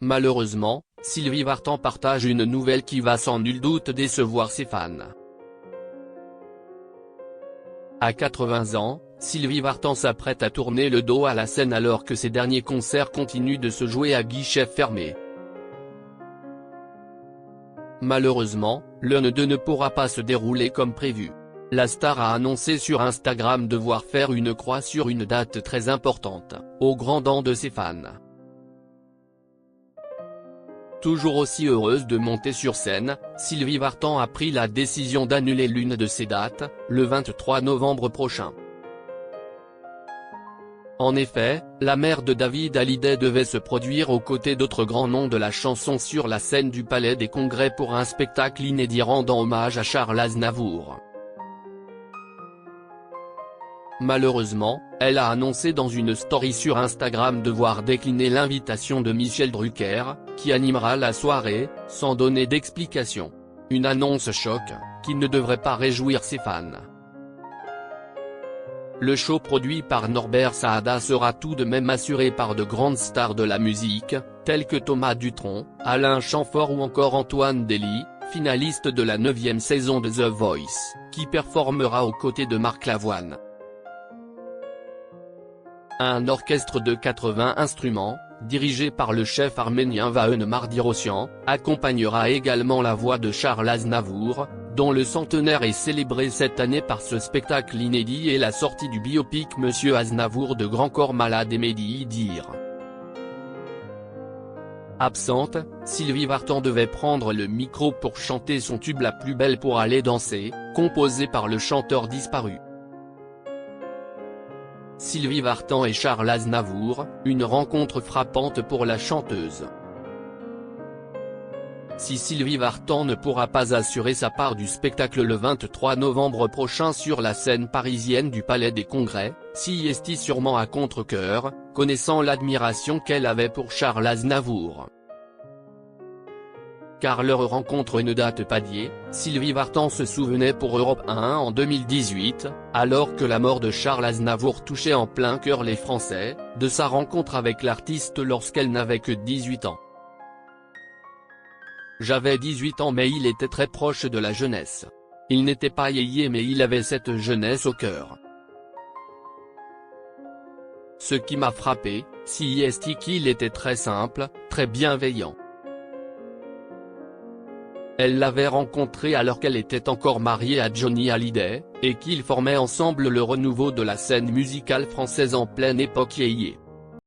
Malheureusement, Sylvie Vartan partage une nouvelle qui va sans nul doute décevoir ses fans. À 80 ans, Sylvie Vartan s'apprête à tourner le dos à la scène alors que ses derniers concerts continuent de se jouer à guichets fermés. Malheureusement, l'un d'eux ne pourra pas se dérouler comme prévu. La star a annoncé sur Instagram devoir faire une croix sur une date très importante, au grand dam de ses fans. Toujours aussi heureuse de monter sur scène, Sylvie Vartan a pris la décision d'annuler l'une de ses dates, le 23 novembre prochain. En effet, la mère de David Hallyday devait se produire aux côtés d'autres grands noms de la chanson sur la scène du Palais des Congrès pour un spectacle inédit rendant hommage à Charles Aznavour. Malheureusement, elle a annoncé dans une story sur Instagram devoir décliner l'invitation de Michel Drucker, qui animera la soirée, sans donner d'explication. Une annonce choc, qui ne devrait pas réjouir ses fans. Le show produit par Norbert Saada sera tout de même assuré par de grandes stars de la musique, tels que Thomas Dutronc, Alain Chamfort ou encore Antoine Dely, finaliste de la 9e saison de The Voice, qui performera aux côtés de Marc Lavoine. Un orchestre de 80 instruments, dirigé par le chef arménien Vahen Mardirosyan, accompagnera également la voix de Charles Aznavour, dont le centenaire est célébré cette année par ce spectacle inédit et la sortie du biopic Monsieur Aznavour de Grand Corps Malade et Mehdi Idir. Absente, Sylvie Vartan devait prendre le micro pour chanter son tube La plus belle pour aller danser, composé par le chanteur disparu. Sylvie Vartan et Charles Aznavour, une rencontre frappante pour la chanteuse. Si Sylvie Vartan ne pourra pas assurer sa part du spectacle le 23 novembre prochain sur la scène parisienne du Palais des Congrès, s'y sûrement à contre-cœur, connaissant l'admiration qu'elle avait pour Charles Aznavour. Car leur rencontre ne date pas d'hier, Sylvie Vartan se souvenait pour Europe 1 en 2018, alors que la mort de Charles Aznavour touchait en plein cœur les Français, de sa rencontre avec l'artiste lorsqu'elle n'avait que 18 ans. J'avais 18 ans mais il était très proche de la jeunesse. Il n'était pas yéyé mais il avait cette jeunesse au cœur. Ce qui m'a frappé, c'est qu'il était très simple, très bienveillant. Elle l'avait rencontré alors qu'elle était encore mariée à Johnny Hallyday, et qu'ils formaient ensemble le renouveau de la scène musicale française en pleine époque yéyé.